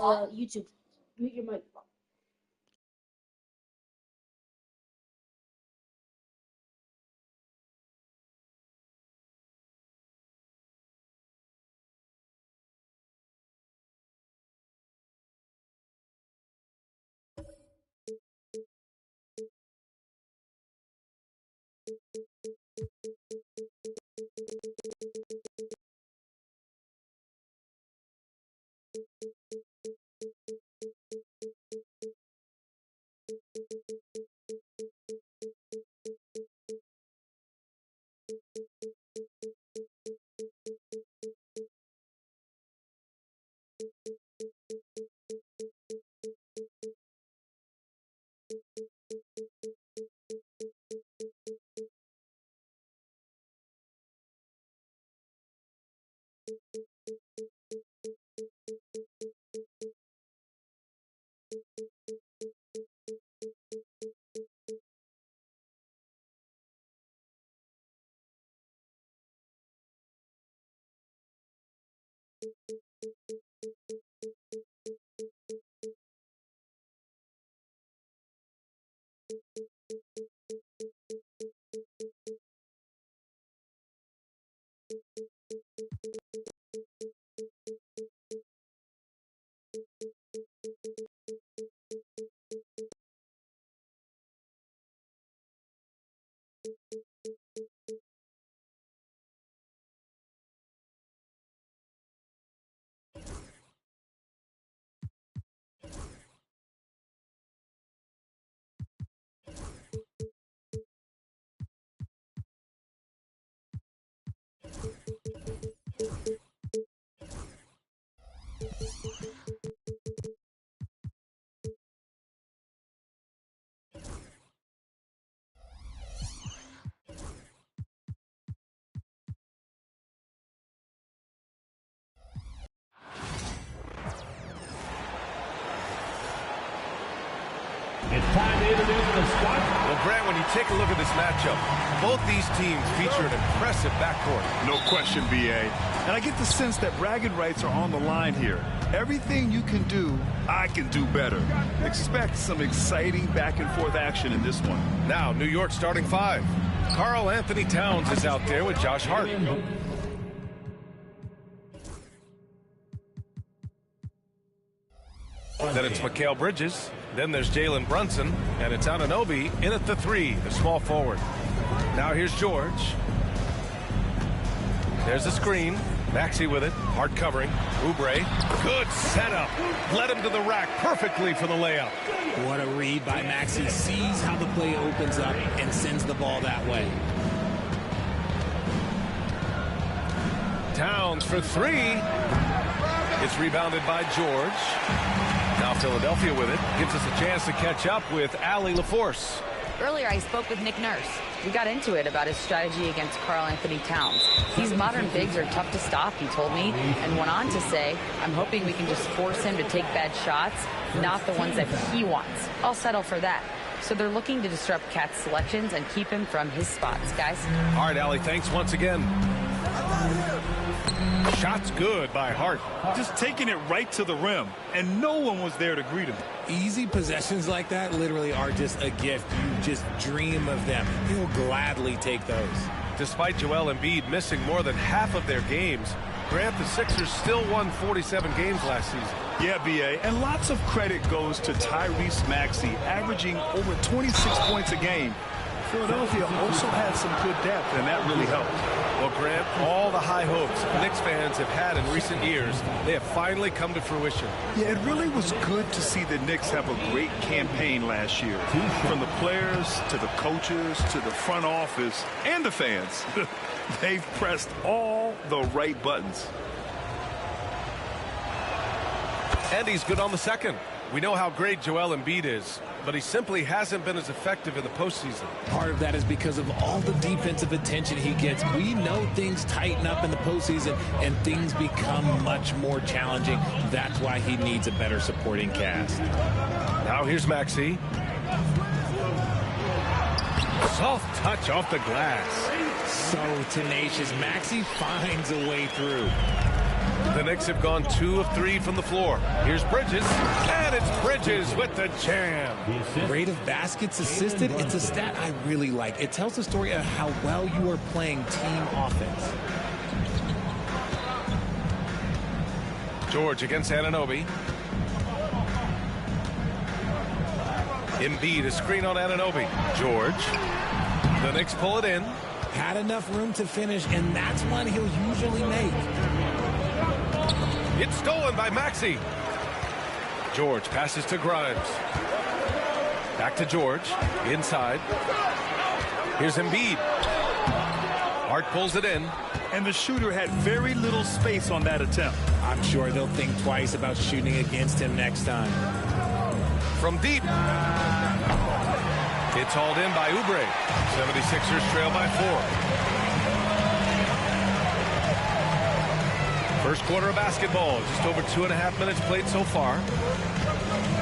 YouTube. Mute your mic. It's time to introduce the squad. Well, Grant, when you take a look at this matchup, both these teams feature an impressive backcourt. No question, B.A. And I get the sense that bragging rights are on the line here. Everything you can do, I can do better. Expect some exciting back-and-forth action in this one. Now, New York starting five. Karl Anthony Towns is out there with Josh Hart. Then it's Mikal Bridges. Then there's Jalen Brunson. And it's Anunoby in at the three, the small forward. Now here's George. There's a screen. Maxey with it. Hart covering. Oubre. Good setup. Led him to the rack perfectly for the layup. What a read by Maxey. Sees how the play opens up and sends the ball that way. Towns for three. It's rebounded by George. Now Philadelphia with it. Gives us a chance to catch up with Allie LaForce. Earlier, I spoke with Nick Nurse. We got into it about his strategy against Karl Anthony Towns. These modern bigs are tough to stop, he told me, and went on to say, I'm hoping we can just force him to take bad shots, not the ones that he wants. I'll settle for that. So they're looking to disrupt Cat's selections and keep him from his spots, guys. All right, Allie, thanks once again. Shot's good by Hart. Just taking it right to the rim, and no one was there to greet him. Easy possessions like that literally are just a gift. You just dream of them. He'll gladly take those. Despite Joel Embiid missing more than half of their games, Grant, the Sixers still won 47 games last season. Yeah, B.A., and lots of credit goes to Tyrese Maxey, averaging over 26 points a game. Philadelphia also had some good depth, and that really helped. Well, Grant, all the high hopes Knicks fans have had in recent years, they have finally come to fruition. Yeah, it really was good to see the Knicks have a great campaign last year. From the players to the coaches to the front office and the fans. They've pressed all the right buttons. And he's good on the second. We know how great Joel Embiid is, but he simply hasn't been as effective in the postseason. Part of that is because of all the defensive attention he gets. We know things tighten up in the postseason and things become much more challenging. That's why he needs a better supporting cast. Now here's Maxey. Soft touch off the glass. So tenacious. Maxey finds a way through. The Knicks have gone 2 of 3 from the floor. Here's Bridges, and it's Bridges with the jam. Rate of baskets assisted, it's a stat I really like. It tells the story of how well you are playing team offense. George against Anunoby. Embiid, a screen on Anunoby. George. The Knicks pull it in. Had enough room to finish, and that's one he'll usually make. It's stolen by Maxey. George passes to Grimes. Back to George. Inside. Here's Embiid. Hart pulls it in. And the shooter had very little space on that attempt. I'm sure they'll think twice about shooting against him next time. From deep. It's hauled in by Oubre. 76ers trail by 4. First quarter of basketball. Just over 2.5 minutes played so far.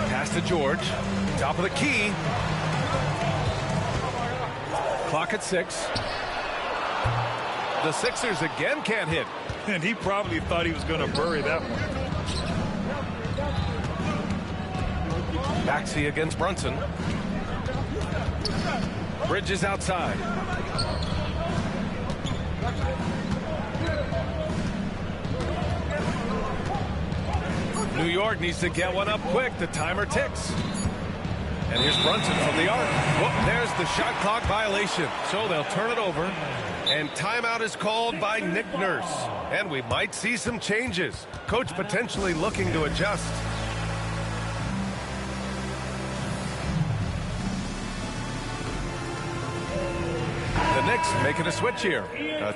Pass to George. Top of the key. Clock at 6. The Sixers again can't hit. And he probably thought he was going to bury that one. Maxey against Brunson. Bridges outside. New York needs to get one up quick. The timer ticks. And here's Brunson from the arc. Whoop, there's the shot clock violation. So they'll turn it over. And timeout is called by Nick Nurse. And we might see some changes. Coach potentially looking to adjust. The Knicks making a switch here.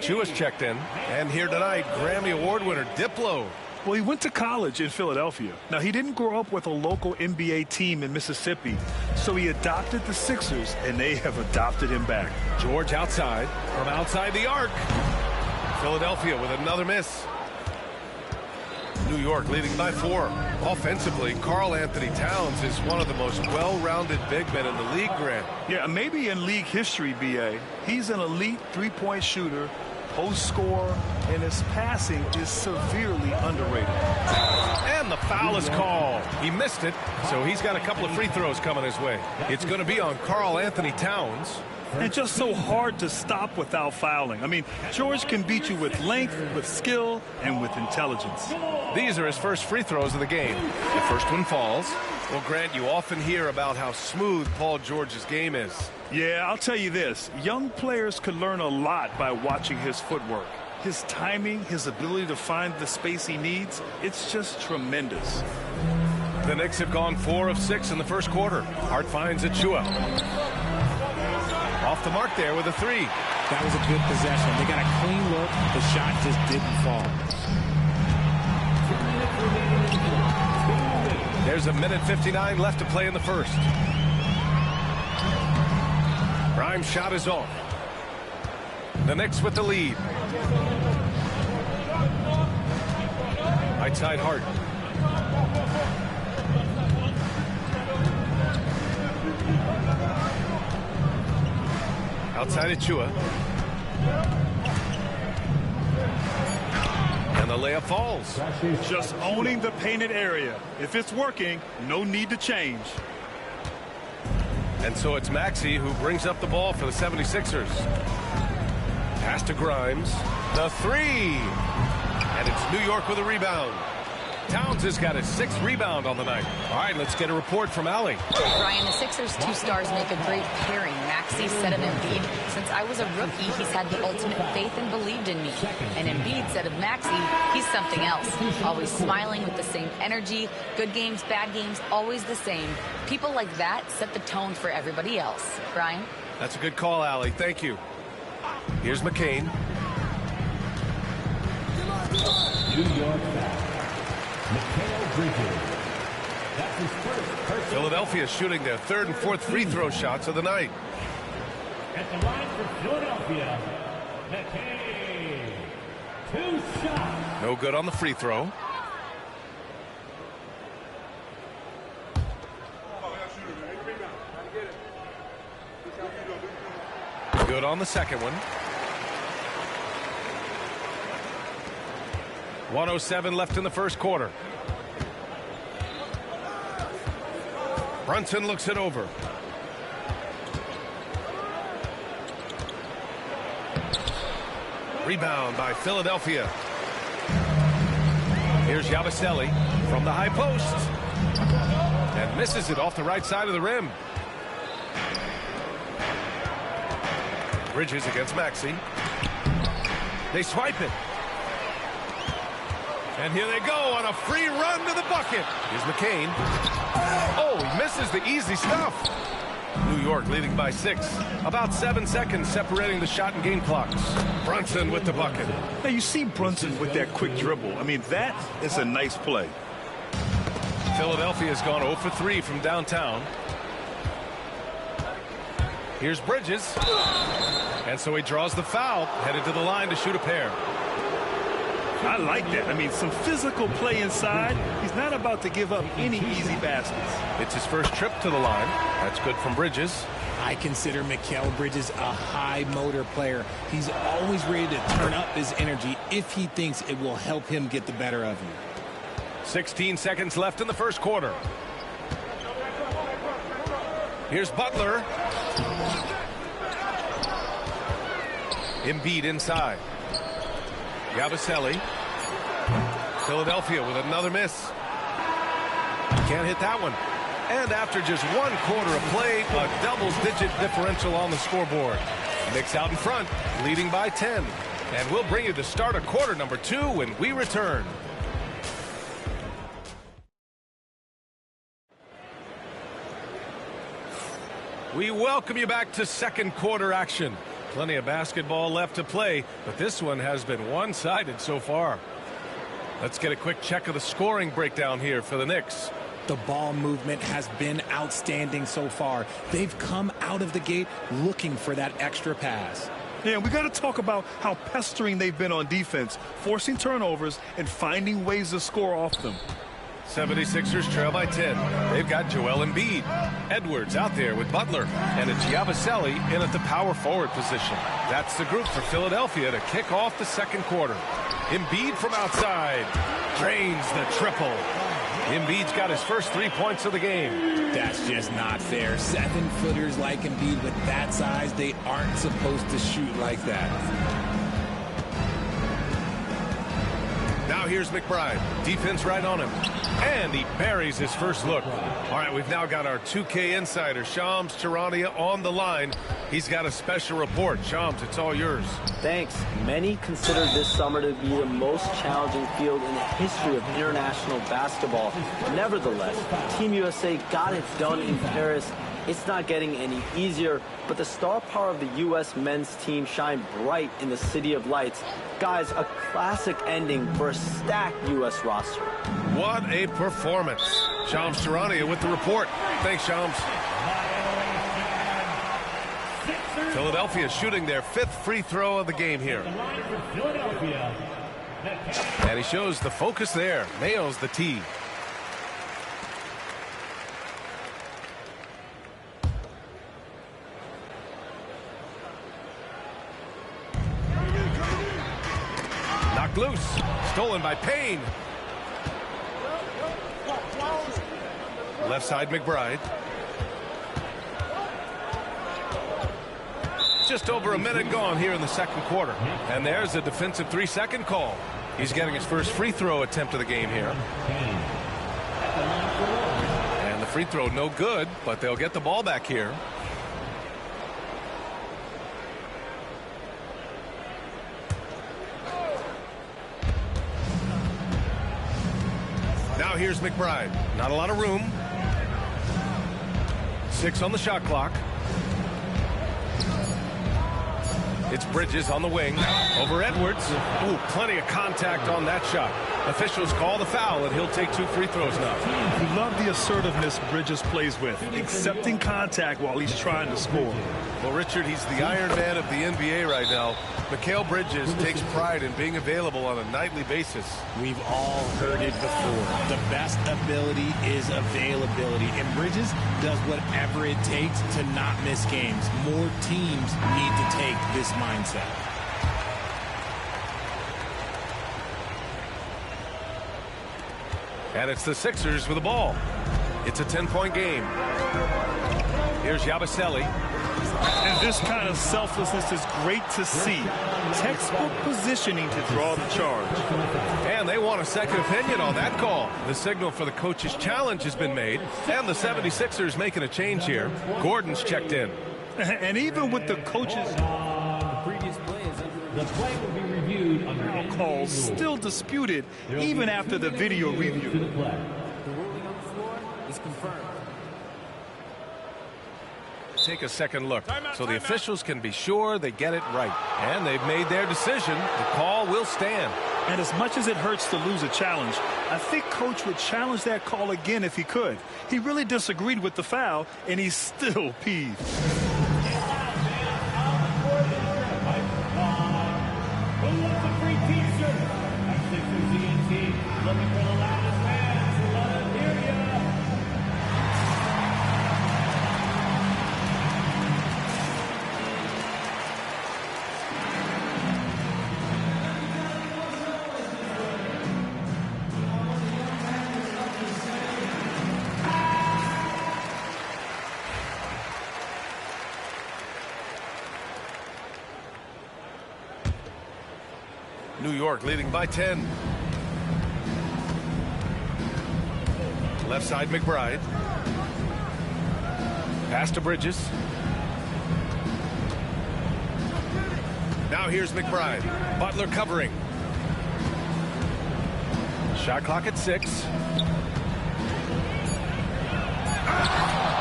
Chua's checked in. And here tonight, Grammy Award winner Diplo. Well, he went to college in Philadelphia. Now, he didn't grow up with a local NBA team in Mississippi, so he adopted the Sixers, and they have adopted him back. George outside, from outside the arc. Philadelphia with another miss. New York leading by 4. Offensively, Karl Anthony Towns is one of the most well-rounded big men in the league, Grant. Yeah, maybe in league history, B.A. He's an elite three-point shooter, post scorer, and his passing is severely underrated. And the foul is called. He missed it, so he's got a couple of free throws coming his way. It's going to be on Karl Anthony Towns. And just so hard to stop without fouling. I mean, George can beat you with length, with skill, and with intelligence. These are his first free throws of the game. The first one falls. Well, Grant, you often hear about how smooth Paul George's game is. Yeah, I'll tell you this. Young players could learn a lot by watching his footwork. His timing, his ability to find the space he needs, it's just tremendous. The Knicks have gone 4 of 6 in the first quarter. Hart finds Achua. Off the mark there with a 3. That was a good possession. They got a clean look. The shot just didn't fall. There's a minute 59 left to play in the first. Grimes' shot is off. The Knicks with the lead. Right side Hart. Outside Achua. And the layup falls. Just owning the painted area. If it's working, no need to change. And so it's Maxey who brings up the ball for the 76ers. Pass to Grimes. The 3. And it's New York with a rebound. Towns has got his 6th rebound on the night. All right, let's get a report from Allie. Brian, the Sixers' 2 stars make a great pairing. Maxey said of Embiid, since I was a rookie, he's had the ultimate faith and believed in me. And Embiid said of Maxey, he's something else. Always smiling with the same energy. Good games, bad games, always the same. People like that set the tone for everybody else. Brian? That's a good call, Allie. Thank you. Here's McCain. New York back. Mikal Bridges. That's his first. Philadelphia shooting their 3rd and 4th free throw shots of the night. At the line for Philadelphia, McCain. 2 shots. No good on the free throw. Good on the second one. 1:07 left in the first quarter. Brunson looks it over. Rebound by Philadelphia. Here's Yabusele from the high post. And misses it off the right side of the rim. Bridges against Maxey. They swipe it. And here they go on a free run to the bucket. Here's McCain. Oh, he misses the easy stuff. New York leading by 6. About 7 seconds separating the shot and game clocks. Brunson with the bucket. Now you see Brunson with that quick dribble. I mean, that is a nice play. Philadelphia's gone 0 for 3 from downtown. Here's Bridges. And so he draws the foul, headed to the line to shoot a pair. I like that. I mean, some physical play inside. He's not about to give up any easy baskets. It's his first trip to the line. That's good from Bridges. I consider Mikal Bridges a high motor player. He's always ready to turn up his energy if he thinks it will help him get the better of him. 16 seconds left in the first quarter. Here's Butler. Embiid inside. Yabusele. Philadelphia with another miss. Can't hit that one. And after just 1 quarter of play, a double-digit differential on the scoreboard. Knicks out in front, leading by 10. And we'll bring you the start of quarter number 2 when we return. We welcome you back to second quarter action. Plenty of basketball left to play, but this one has been one-sided so far. Let's get a quick check of the scoring breakdown here for the Knicks. The ball movement has been outstanding so far. They've come out of the gate looking for that extra pass. Yeah, we got to talk about how pestering they've been on defense, forcing turnovers and finding ways to score off them. 76ers trail by 10. They've got Joel Embiid. Edwards out there with Butler. And it's Yabusele in at the power forward position. That's the group for Philadelphia to kick off the second quarter. Embiid from outside. Drains the triple. Embiid's got his first 3 points of the game. That's just not fair. 7-footers like Embiid with that size, they aren't supposed to shoot like that. Now here's McBride. Defense right on him. And he buries his first look. All right, we've now got our 2K insider, Shams Charania, on the line. He's got a special report. Shams, it's all yours. Thanks. Many consider this summer to be the most challenging field in the history of international basketball. Nevertheless, Team USA got it done in Paris. It's not getting any easier, but the star power of the U.S. men's team shined bright in the City of Lights. Guys, a classic ending for a stacked U.S. roster. What a performance. Shams Charania with the report. Thanks, Shams. Philadelphia shooting their 5th free throw of the game here. And he shows the focus there. Nails the tee. Knocked loose. Stolen by Payne. Left side McBride. Just over a minute gone here in the second quarter. And there's a defensive 3-second call. He's getting his first free throw attempt of the game here. And the free throw no good, but they'll get the ball back here. Now here's McBride. Not a lot of room. 6 on the shot clock. It's Bridges on the wing. Over Edwards. Ooh, plenty of contact on that shot. Officials call the foul, and he'll take 2 free throws now. You love the assertiveness Bridges plays with, accepting contact while he's trying to score. Well, Richard, he's the Iron Man of the NBA right now. Mikal Bridges takes pride in being available on a nightly basis. We've all heard it before. The best ability is availability, and Bridges does whatever it takes to not miss games. More teams need to take this mindset. And it's the Sixers with the ball. It's a 10-point game. Here's Yabusele. And this kind of selflessness is great to see. Textbook positioning to draw the charge. And they want a second opinion on that call. The signal for the coach's challenge has been made. And the 76ers making a change here. Gordon's checked in. And even with the coach's The play will be reviewed under calls still disputed even after the video review. to the play. The ruling on the floor is confirmed. Take a second look so the officials can be sure they get it right. And they've made their decision. The call will stand. And as much as it hurts to lose a challenge, I think Coach would challenge that call again if he could. He really disagreed with the foul, and he's still peeved. Who wants a free t-shirt? Our Sixers ENT looking for the loudest fans. Let us hear ya. New York leading by 10. Left side, McBride. Pass to Bridges. Now here's McBride. Butler covering. Shot clock at 6.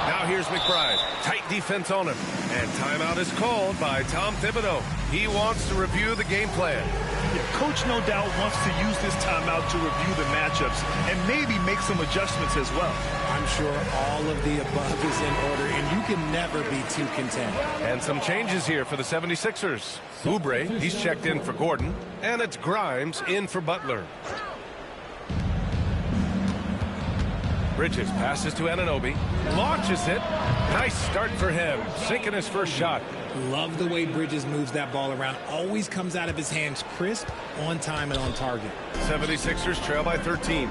Now here's McBride. Tight defense on him. And timeout is called by Tom Thibodeau. He wants to review the game plan. Yeah, Coach no doubt wants to use this timeout to review the matchups and maybe make some adjustments as well. I'm sure all of the above is in order, and you can never be too content. And some changes here for the 76ers. Oubre, he's checked in for Gordon. And it's Grimes in for Butler. Bridges passes to Anunoby. Launches it. Nice start for him. Sinking his first shot. Love the way Bridges moves that ball around. Always comes out of his hands crisp, on time, and on target. 76ers trail by 13.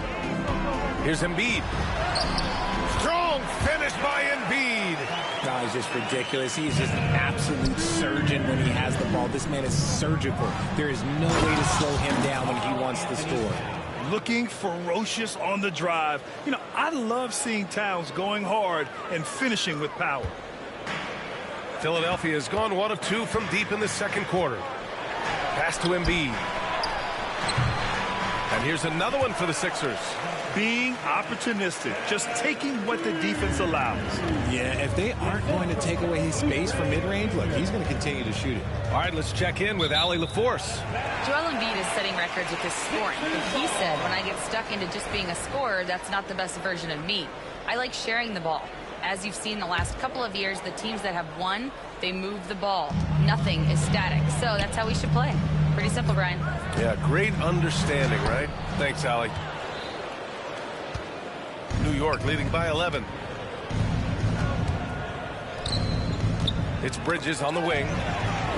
Here's Embiid. Strong finish by Embiid. No, he's just ridiculous. He's just an absolute surgeon when he has the ball. This man is surgical. There is no way to slow him down when he wants to score. Looking ferocious on the drive. You know, I love seeing Towns going hard and finishing with power. Philadelphia has gone 1 of 2 from deep in the second quarter. Pass to Embiid. And here's another one for the Sixers. Being opportunistic, just taking what the defense allows. Yeah, if they aren't going to take away his space from mid-range, look, he's going to continue to shoot it. All right, let's check in with Allie LaForce. Joel Embiid is setting records with his scoring. But he said, when I get stuck into just being a scorer, that's not the best version of me. I like sharing the ball. As you've seen the last couple of years, the teams that have won, they move the ball. Nothing is static. So that's how we should play. Pretty simple, Brian. Yeah, great understanding, right? Thanks, Allie. New York leading by 11. It's Bridges on the wing.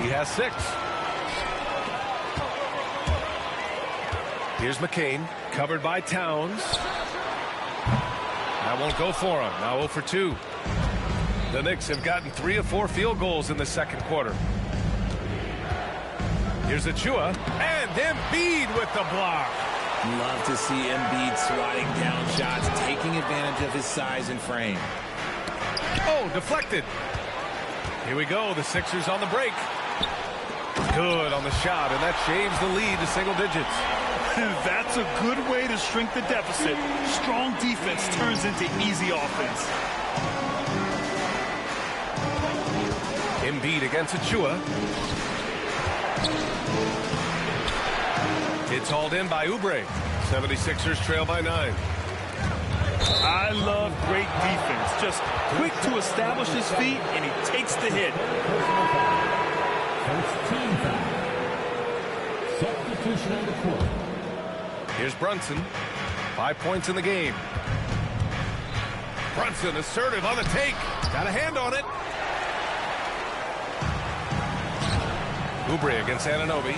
He has 6. Here's McCain, covered by Towns. That won't go for him. Now 0 for 2. The Knicks have gotten 3 of 4 field goals in the second quarter. Here's Achua, and Embiid with the block. Love to see Embiid swatting down shots, taking advantage of his size and frame. Oh, deflected. Here we go. The Sixers on the break. Good on the shot, and that shaves the lead to single digits. That's a good way to shrink the deficit. Strong defense turns into easy offense. Embiid against Achua. It's hauled in by Oubre. 76ers trail by 9. I love great defense. Just quick to establish his feet, and he takes the hit. First team foul. Substitution on the court. Here's Brunson. 5 points in the game. Brunson assertive on the take. Got a hand on it. Oubre against Anunoby.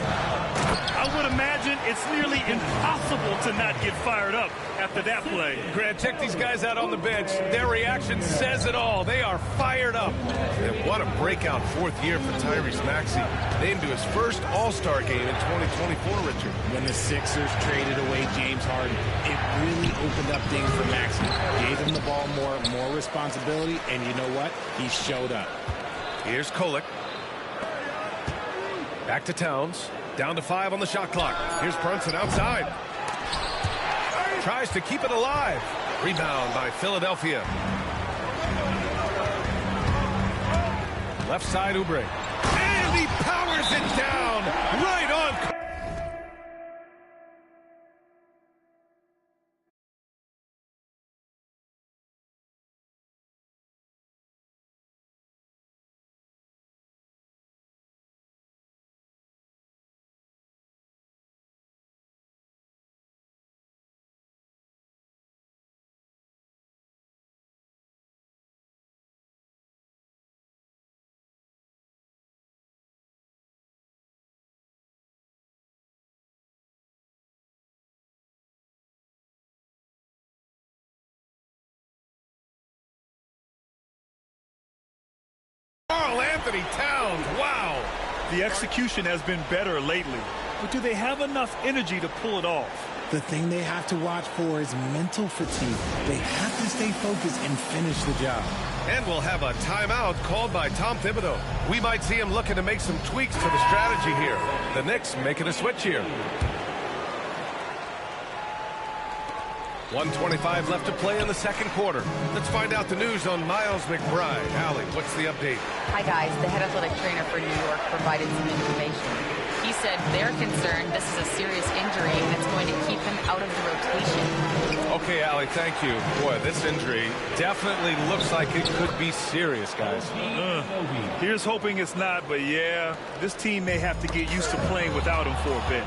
I would imagine it's nearly impossible to not get fired up after that play. Grant, check these guys out on the bench. Their reaction says it all. They are fired up. And what a breakout fourth year for Tyrese Maxey. Named to his first All-Star game in 2024, Richard. When the Sixers traded away James Harden, it really opened up things for Maxey. Gave him the ball more responsibility, and you know what? He showed up. Here's Kolek. Back to Towns. Down to 5 on the shot clock. Here's Brunson outside. Tries to keep it alive. Rebound by Philadelphia. Left side, Oubre. And he powers it down. Right on. Karl Anthony Towns, wow. The execution has been better lately, but do they have enough energy to pull it off? The thing they have to watch for is mental fatigue. They have to stay focused and finish the job. And we'll have a timeout called by Tom Thibodeau. We might see him looking to make some tweaks to the strategy here. The Knicks making a switch here. 1:25 left to play in the second quarter. Let's find out the news on Miles McBride. Allie, what's the update? Hi, guys. The head athletic trainer for New York provided some information. He said they're concerned this is a serious injury and it's going to keep him out of the rotation. Okay, Allie, thank you. Boy, this injury definitely looks like it could be serious, guys. Here's hoping it's not, but yeah, this team may have to get used to playing without him for a bit.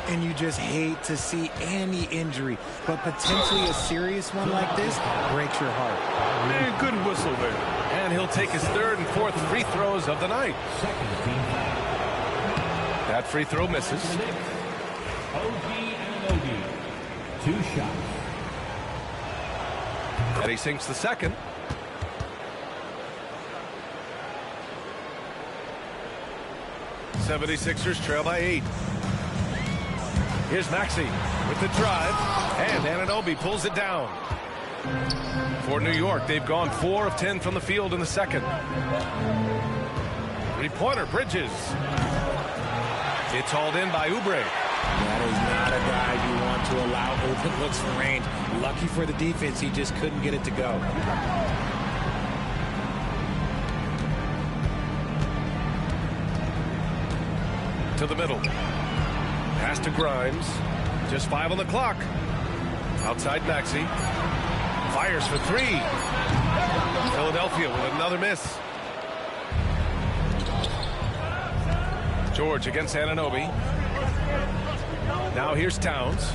And you just hate to see any injury, but potentially a serious one like this breaks your heart. Man, good whistle there. And he'll take his third and fourth free throws of the night. That free throw misses. OG Anunoby, 2 shots. And he sinks the second. '76ers trail by 8. Here's Maxey with the drive, and Anunoby pulls it down. For New York, they've gone 4 of 10 from the field in the second. Three-pointer, Bridges. It's hauled in by Oubre. That is not a guy you want to allow open looks from range. Lucky for the defense, he just couldn't get it to go. To the middle. Pass to Grimes. Just 5 on the clock. Outside Maxey. Fires for 3. Philadelphia with another miss. George against Anunoby. Now here's Towns.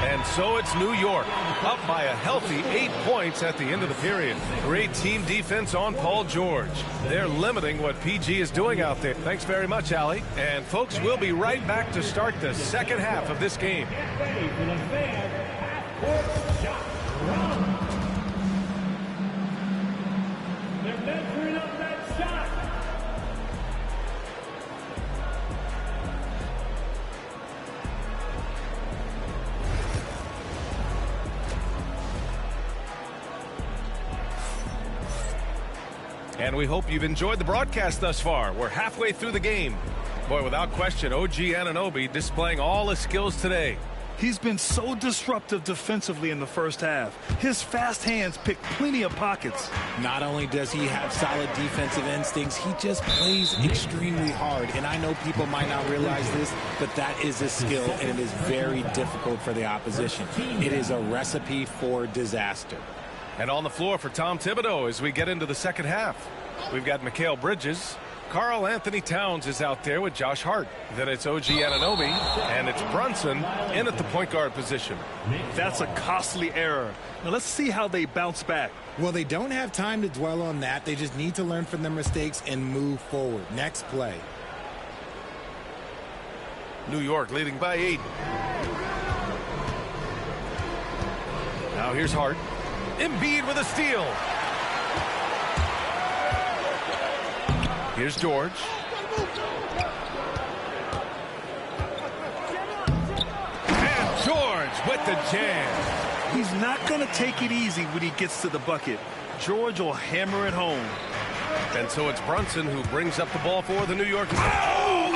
And so it's New York, up by a healthy 8 points at the end of the period. Great team defense on Paul George. They're limiting what PG is doing out there. Thanks very much, Allie. And folks, we'll be right back to start the second half of this game. Get ready for the fan half-court shot. They're measuring up that shot. And we hope you've enjoyed the broadcast thus far. We're halfway through the game. Boy, without question, OG Anunoby displaying all his skills today. He's been so disruptive defensively in the first half. His fast hands pick plenty of pockets. Not only does he have solid defensive instincts, he just plays extremely hard. And I know people might not realize this, but that is a skill, and it is very difficult for the opposition. It is a recipe for disaster. And on the floor for Tom Thibodeau as we get into the second half. We've got Mikal Bridges, Karl Anthony Towns is out there with Josh Hart. Then it's OG Anunoby, and it's Brunson in at the point guard position. That's a costly error. Now let's see how they bounce back. Well, they don't have time to dwell on that. They just need to learn from their mistakes and move forward. Next play. New York leading by 8. Now here's Hart. Embiid with a steal. Here's George. And George with the jam. He's not going to take it easy when he gets to the bucket. George will hammer it home. And so it's Brunson who brings up the ball for the New York. Oh,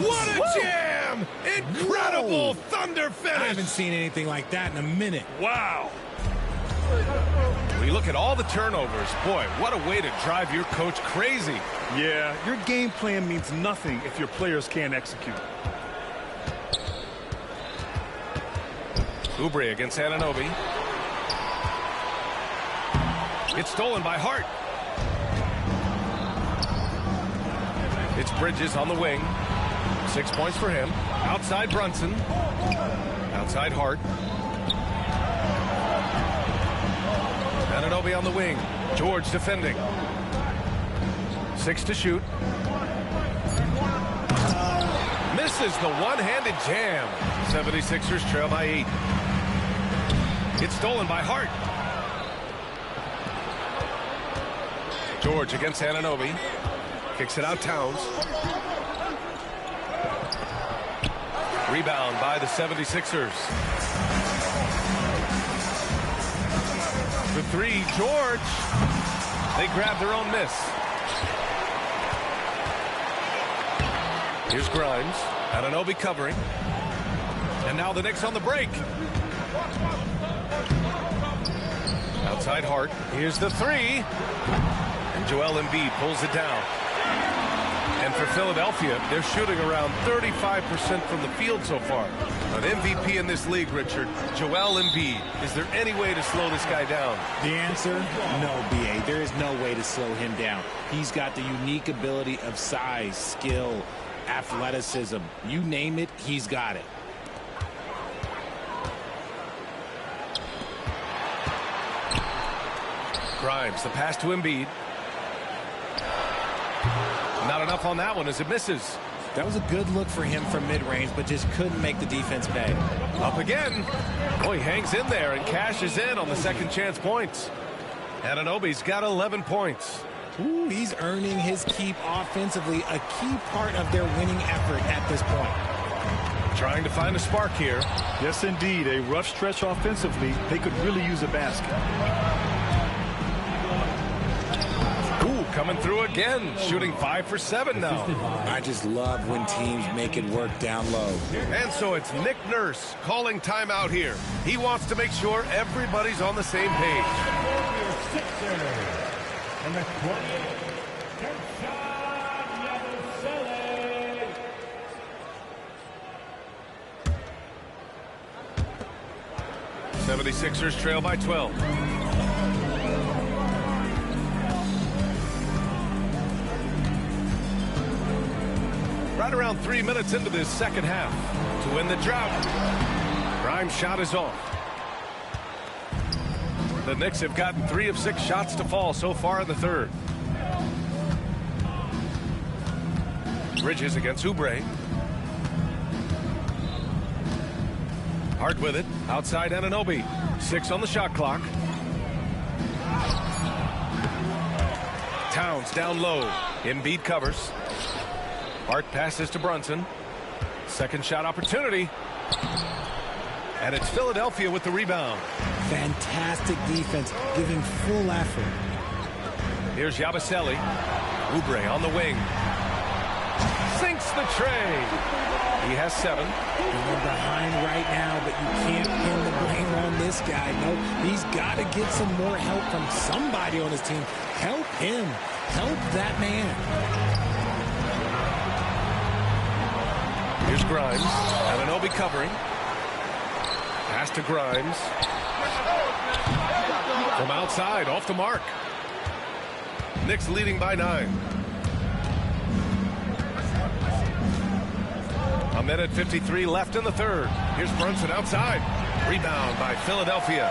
what a jam! Incredible thunder finish. I haven't seen anything like that in a minute. Wow. When you look at all the turnovers, boy, what a way to drive your coach crazy. Yeah, your game plan means nothing if your players can't execute. Oubre against Anunoby. It's stolen by Hart. It's Bridges on the wing. 6 points for him. Outside Brunson. Outside Hart. Anunoby on the wing. George defending. 6 to shoot. Misses the one-handed jam. 76ers trail by 8. It's stolen by Hart. George against Anunoby. Kicks it out Towns. Rebound by the 76ers. The 3, George. They grab their own miss. Here's Grimes. Anunoby covering. And now the Knicks on the break. Outside Hart. Here's the 3. And Joel Embiid pulls it down. And for Philadelphia, they're shooting around 35% from the field so far. An MVP in this league, Richard, Joel Embiid. Is there any way to slow this guy down? The answer, no, B.A. There is no way to slow him down. He's got the unique ability of size, skill, athleticism. You name it, he's got it. Grimes, the pass to Embiid. Not enough on that one as it misses. That was a good look for him from mid-range, but just couldn't make the defense pay. Up again. Oh, he hangs in there and cashes in on the second chance points. Anunoby's got 11 points. Ooh, he's earning his keep offensively, a key part of their winning effort at this point. Trying to find a spark here. Yes, indeed. A rough stretch offensively. They could really use a basket. Coming through again, shooting 5 for 7 now. I just love when teams make it work down low. And so it's Nick Nurse calling timeout here. He wants to make sure everybody's on the same page. Number 28, Kershaw Yabusele. 76ers trail by 12. Right around 3 minutes into this second half to win the drought. Grimes' shot is off. The Knicks have gotten 3 of 6 shots to fall so far in the third. Bridges against Oubre. Hart with it. Outside Anunoby. 6 on the shot clock. Towns down low. Embiid covers. Hart passes to Brunson. Second shot opportunity. And it's Philadelphia with the rebound. Fantastic defense, giving full effort. Here's Yabusele. Oubre on the wing. Sinks the tray. He has 7. They're behind right now, but you can't pin the blame on this guy. No, he's got to get some more help from somebody on his team. Help him. Help that man. Here's Grimes. Anunoby covering. Pass to Grimes. From outside, off the mark. Knicks leading by 9. A minute 53 left in the third. Here's Brunson outside. Rebound by Philadelphia.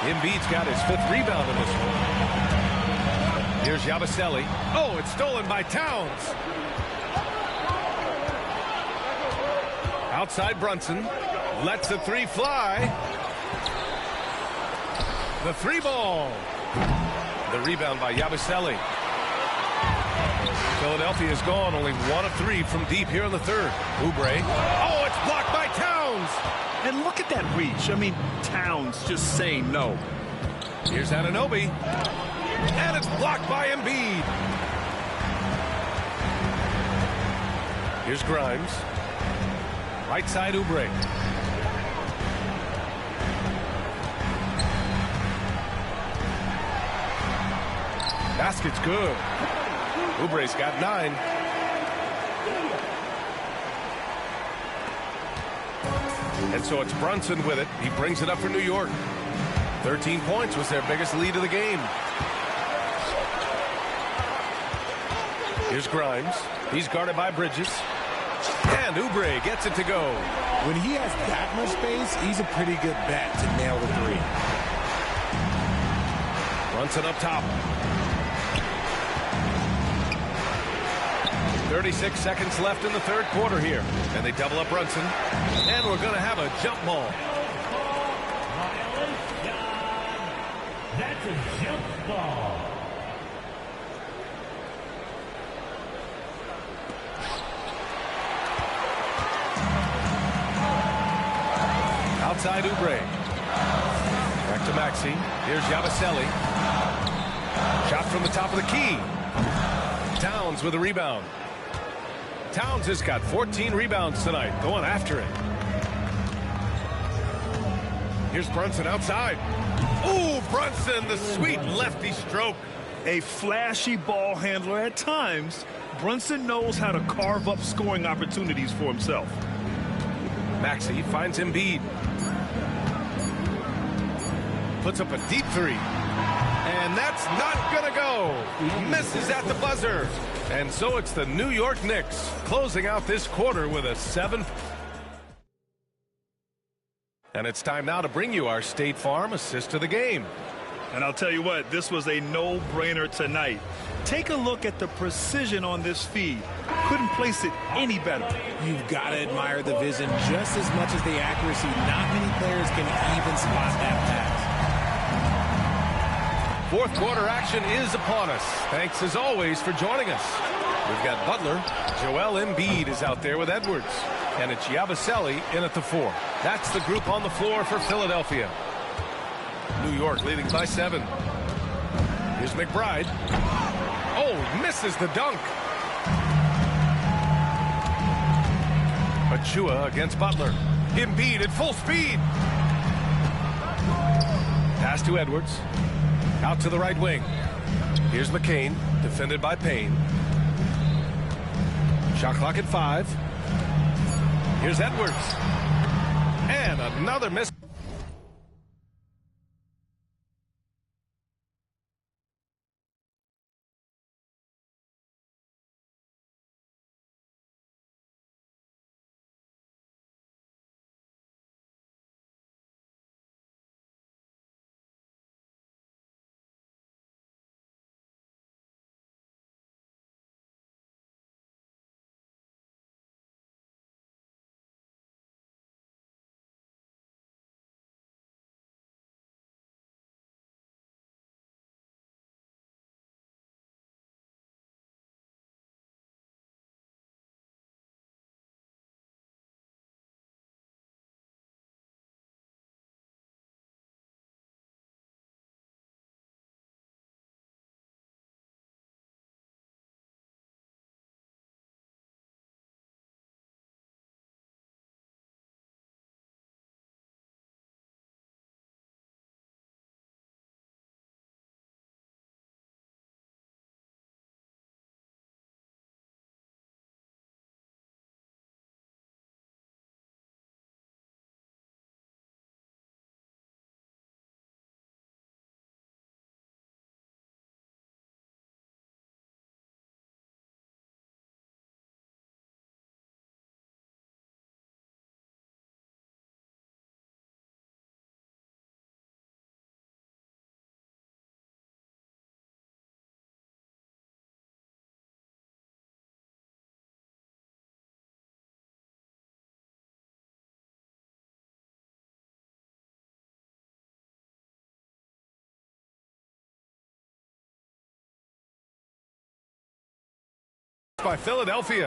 Embiid's got his 5th rebound in this one. Here's Yabusele. Oh, it's stolen by Towns. Outside Brunson. Lets the 3 fly. The 3 ball. The rebound by Yabusele. Philadelphia is gone. Only 1 of 3 from deep here in the third. Oubre. Oh, it's blocked by Towns. And look at that reach. I mean, Towns just saying no. Here's Anunoby. And it's blocked by Embiid. Here's Grimes. Right side Oubre. Basket's good. Oubre's got 9. And so it's Brunson with it. He brings it up for New York. 13 points was their biggest lead of the game. Here's Grimes. He's guarded by Bridges. And Oubre gets it to go. When he has that much space, he's a pretty good bet to nail the 3. Brunson up top. 36 seconds left in the third quarter here. And they double up Brunson. And we're going to have a jump ball. That's a jump ball. Outside Oubre. Back to Maxey. Here's Yabusele. Shot from the top of the key. Towns with a rebound. Towns has got 14 rebounds tonight, going after it. Here's Brunson outside. Ooh, Brunson, the sweet lefty stroke. A flashy ball handler at times. Brunson knows how to carve up scoring opportunities for himself. Maxey finds Embiid. Puts up a deep 3. And that's not going to go. Misses at the buzzer. And so it's the New York Knicks closing out this quarter with a 7. And it's time now to bring you our State Farm assist of the game. And I'll tell you what, this was a no-brainer tonight. Take a look at the precision on this feed. Couldn't place it any better. You've got to admire the vision just as much as the accuracy. Not many players can even spot that pass. Fourth quarter action is upon us. Thanks as always for joining us. We've got Butler. Joel Embiid is out there with Edwards. And it's Yabusele in at the 4. That's the group on the floor for Philadelphia. New York leading by 7. Here's McBride. Oh, misses the dunk. Achua against Butler. Embiid at full speed. Pass to Edwards. Out to the right wing. Here's McCain, defended by Payne. Shot clock at 5. Here's Edwards. And another miss. by Philadelphia.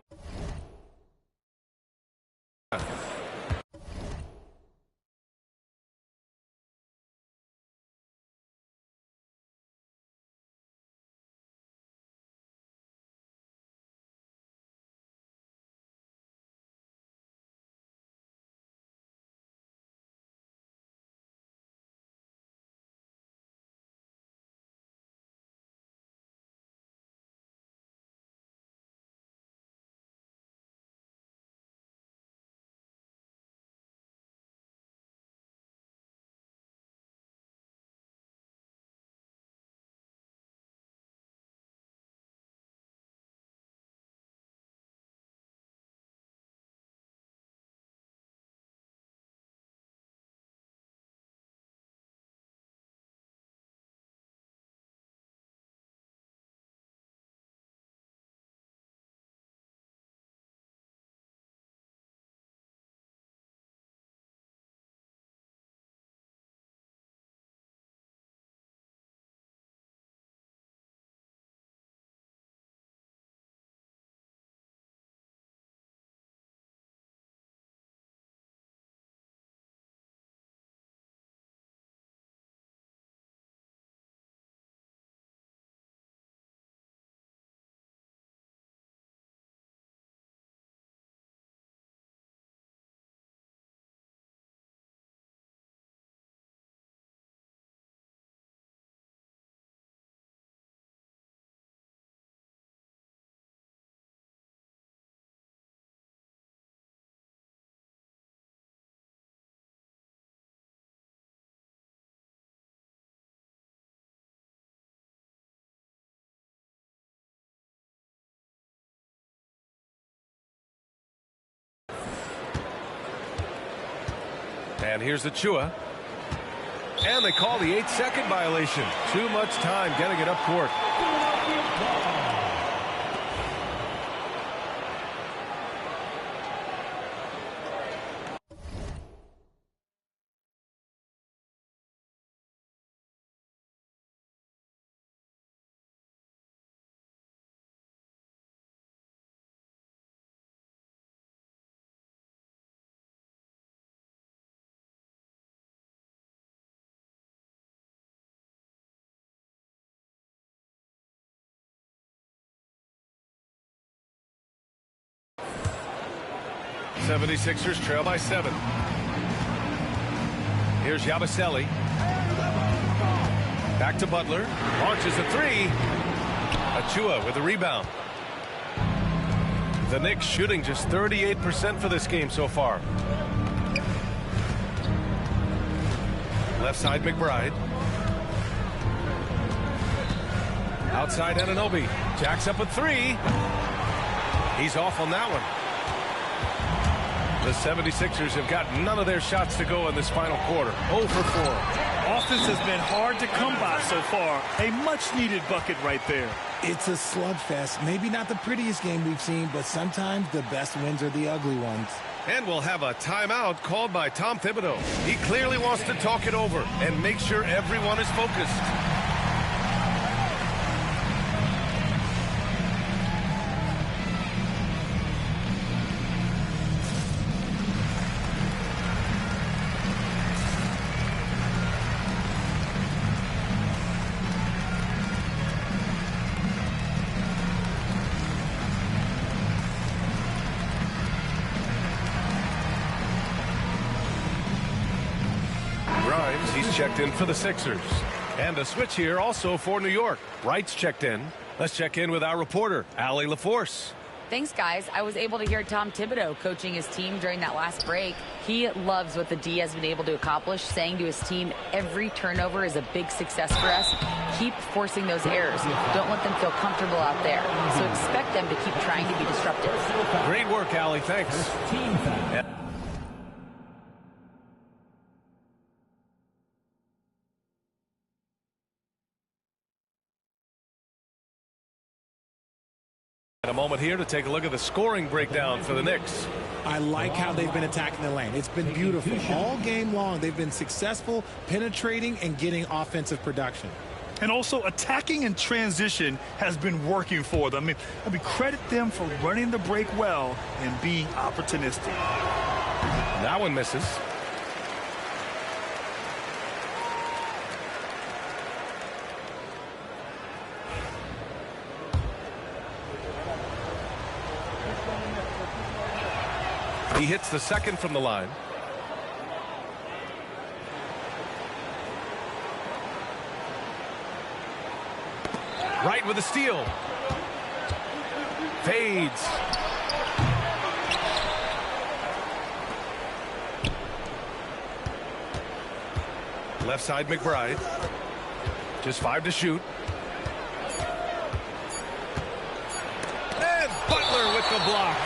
And here's the Chua. And they call the 8-second violation. Too much time getting it up court. '76ers trail by 7. Here's Yabusele. Back to Butler. Launches a 3. Achua with a rebound. The Knicks shooting just 38% for this game so far. Left side McBride. Outside Anunoby. Jacks up a 3. He's off on that one. The 76ers have got none of their shots to go in this final quarter. 0 for 4. Offense has been hard to come by so far. A much-needed bucket right there. It's a slugfest. Maybe not the prettiest game we've seen, but sometimes the best wins are the ugly ones. And we'll have a timeout called by Tom Thibodeau. He clearly wants to talk it over and make sure everyone is focused. He's checked in for the Sixers. And a switch here also for New York. Wright's checked in. Let's check in with our reporter, Allie LaForce. Thanks, guys. I was able to hear Tom Thibodeau coaching his team during that last break. He loves what the D has been able to accomplish, saying to his team, every turnover is a big success for us. Keep forcing those errors. Don't let them feel comfortable out there. So expect them to keep trying to be disruptive. Great work, Allie. Thanks. A moment here to take a look at the scoring breakdown for the Knicks. I like how they've been attacking the lane. It's been beautiful. All game long, they've been successful penetrating and getting offensive production. And also attacking in transition has been working for them. I mean, credit them for running the break well and being opportunistic. That one misses. He hits the second from the line. Right with a steal. Fades. Left side McBride. Just 5 to shoot. And Butler with the block.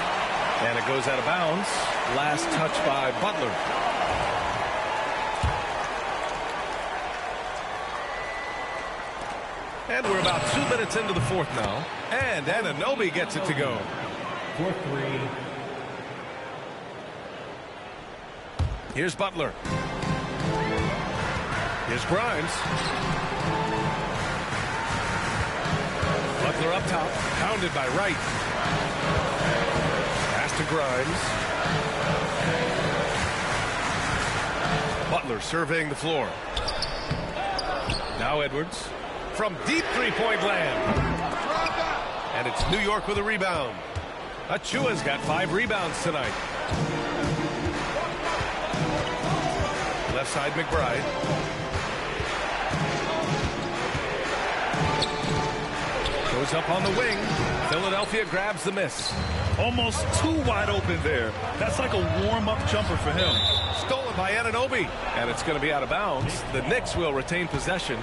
And it goes out of bounds. Last touch by Butler. And we're about 2 minutes into the fourth now. And Anunoby gets it to go. 4-3. Here's Butler. Here's Grimes. Butler up top. Pounded by Wright. Pass to Grimes. Butler surveying the floor. Now Edwards. From deep three-point land. And it's New York with a rebound. Achua's got 5 rebounds tonight. Left side McBride. Goes up on the wing. Philadelphia grabs the miss. Almost too wide open there. That's like a warm-up jumper for him. Stolen by Anunoby. And it's going to be out of bounds. The Knicks will retain possession.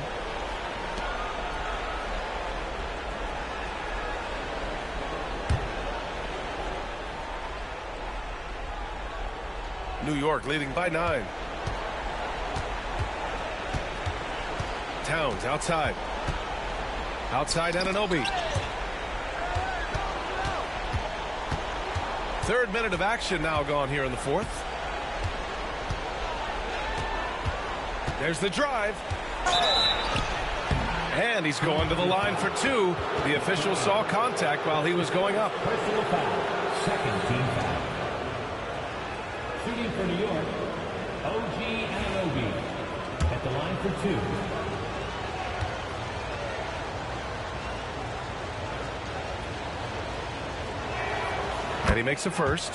New York leading by 9. Towns outside. Outside Anunoby. 3rd minute of action now gone here in the 4th. There's the drive. And he's going to the line for 2. The official saw contact while he was going up. Personal foul. Second team foul. Shooting for New York, OG Anunoby at the line for 2. And he makes a first.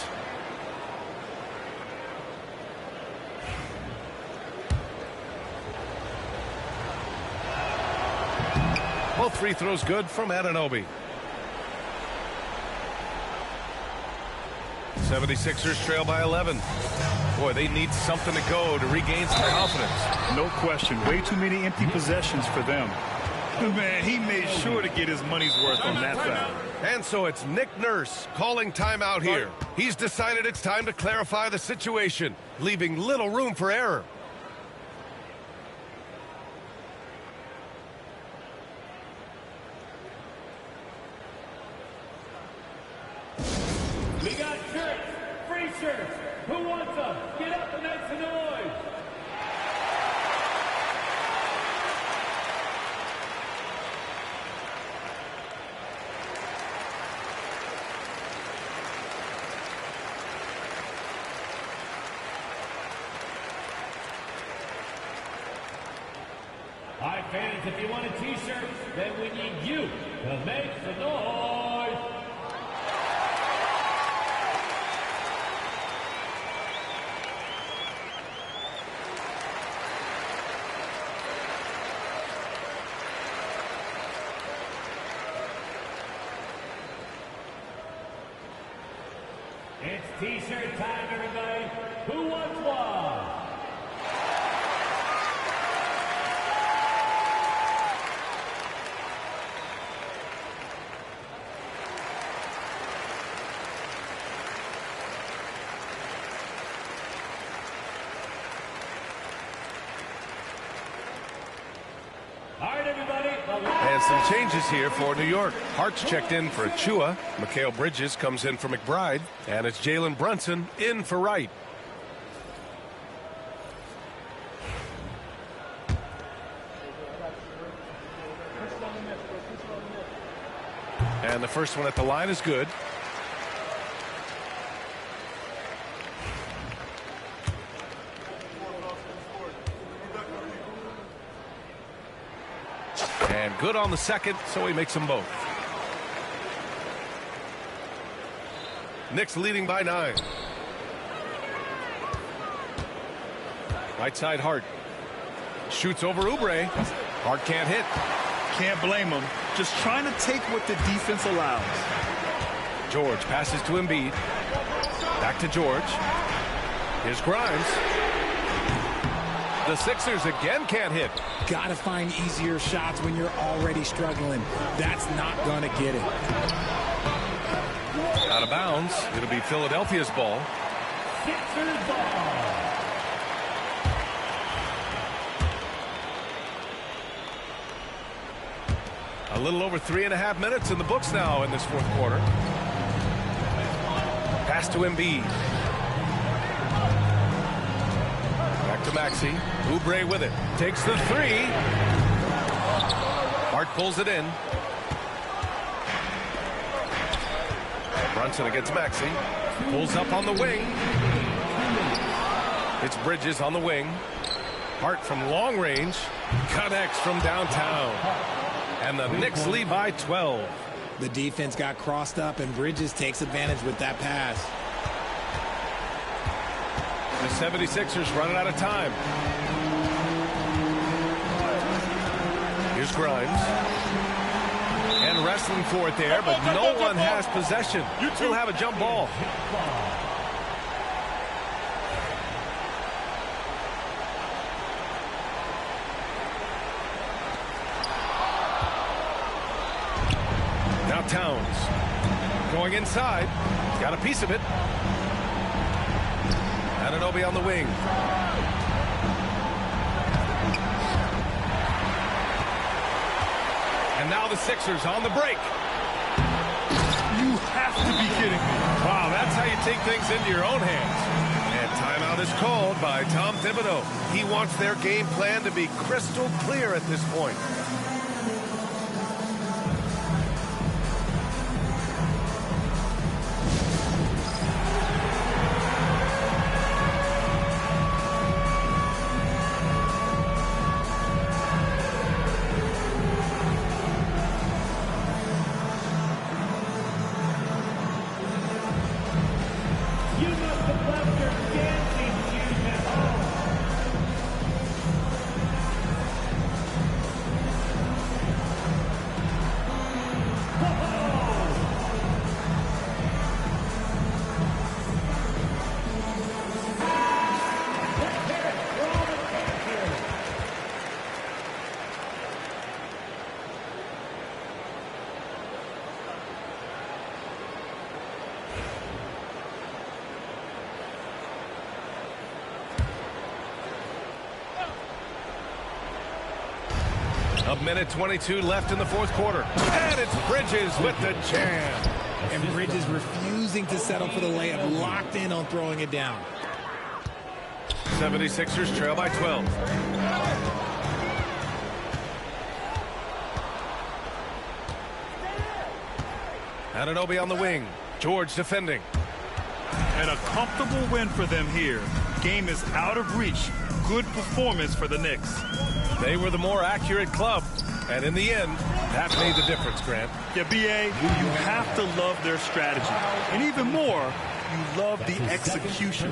Both free throws good from Anunoby. 76ers trail by 11. Boy, they need something to go to regain some confidence. No question. Way too many empty possessions for them. Man, he made sure to get his money's worth on that foul. And so it's Nick Nurse calling timeout here. He's decided it's time to clarify the situation, leaving little room for error. We got shirts, free shirts. Who wants them? Get up and make some noise. All right, fans, if you want a t-shirt, then we need you to make some noise. It's t-shirt time, everybody. Who wants one? All right, everybody. And some changes here for New York. Hart's checked in for Achua. Mikal Bridges comes in for McBride. And it's Jalen Brunson in for Wright. And the first one at the line is good. And good on the second, so he makes them both. Knicks leading by 9. Right side, Hart. Shoots over Oubre. Hart can't hit. Can't blame him. Just trying to take what the defense allows. George passes to Embiid. Back to George. Here's Grimes. The Sixers again can't hit. Gotta find easier shots when you're already struggling. That's not gonna get it. Out of bounds. It'll be Philadelphia's ball. Sixers ball. A little over 3.5 minutes in the books now in this fourth quarter. Pass to Embiid. Back to Maxey. Oubre with it. Takes the three. Hart pulls it in. Brunson against Maxey. Pulls up on the wing. It's Bridges on the wing. Hart from long range. Connects from downtown. And the Knicks lead by 12. The defense got crossed up, and Bridges takes advantage with that pass. The 76ers running out of time. Here's Grimes. And wrestling for it there, but no one has possession. He'll have a jump ball. Now Towns going inside. Got a piece of it. Anunoby on the wing. And now the Sixers on the break. You have to be kidding me. Wow, that's how you take things into your own hands. And timeout is called by Tom Thibodeau. He wants their game plan to be crystal clear at this point. A minute 22 left in the fourth quarter. And it's Bridges with the jam. And Bridges refusing to settle for the layup, locked in on throwing it down. 76ers trail by 12. Anunoby on the wing. George defending. And a comfortable win for them here. Game is out of reach. Good performance for the Knicks. They were the more accurate club. And in the end, that made the difference, Grant. Yeah, B.A., you have to love their strategy. And even more, you love the execution.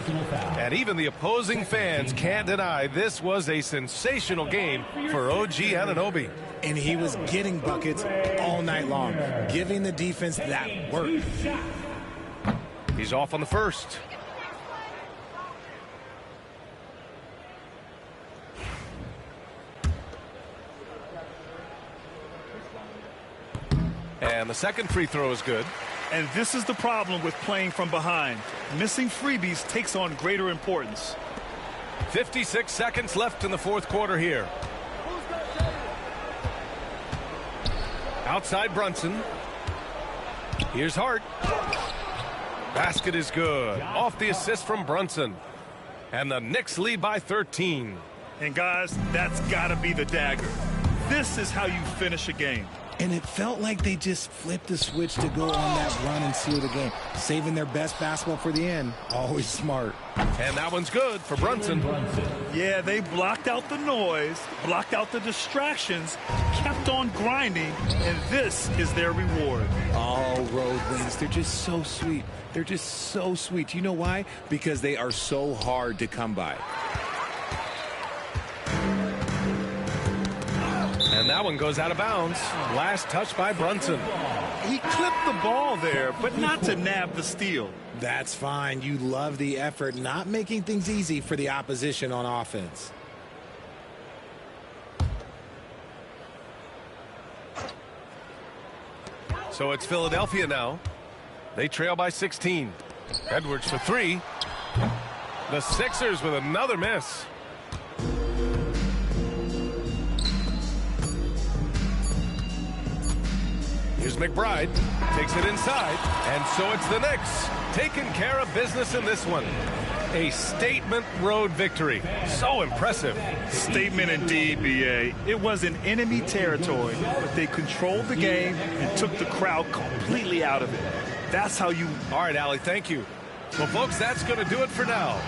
And even the opposing fans can't deny this was a sensational game for OG Anunoby. And he was getting buckets all night long, giving the defense that work. He's off on the first. And the second free throw is good. And this is the problem with playing from behind. Missing freebies takes on greater importance. 56 seconds left in the fourth quarter here. Outside Brunson. Here's Hart. Basket is good. Off the assist from Brunson. And the Knicks lead by 13. And guys, that's got to be the dagger. This is how you finish a game. And it felt like they just flipped the switch to go on that run and seal the game. Saving their best basketball for the end. Always smart. And that one's good for Brunson. Yeah, they blocked out the noise, blocked out the distractions, kept on grinding, and this is their reward. All road wins. They're just so sweet. They're just so sweet. You know why? Because they are so hard to come by. And that one goes out of bounds. Last touch by Brunson. He clipped the ball there, but not to nab the steal. That's fine. You love the effort, not making things easy for the opposition on offense. So it's Philadelphia now. They trail by 16. Edwards for three. The Sixers with another miss. Here's McBride, takes it inside, and so it's the Knicks taking care of business in this one. A statement road victory. So impressive. Statement indeed, B.A. It was in enemy territory, but they controlled the game and took the crowd completely out of it. That's how you... All right, Allie, thank you. Well, folks, that's going to do it for now.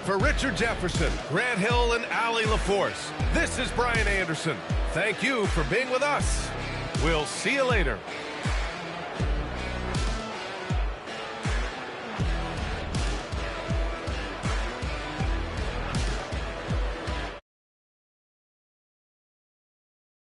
For Richard Jefferson, Grant Hill, and Allie LaForce, this is Brian Anderson. Thank you for being with us. We'll see you later.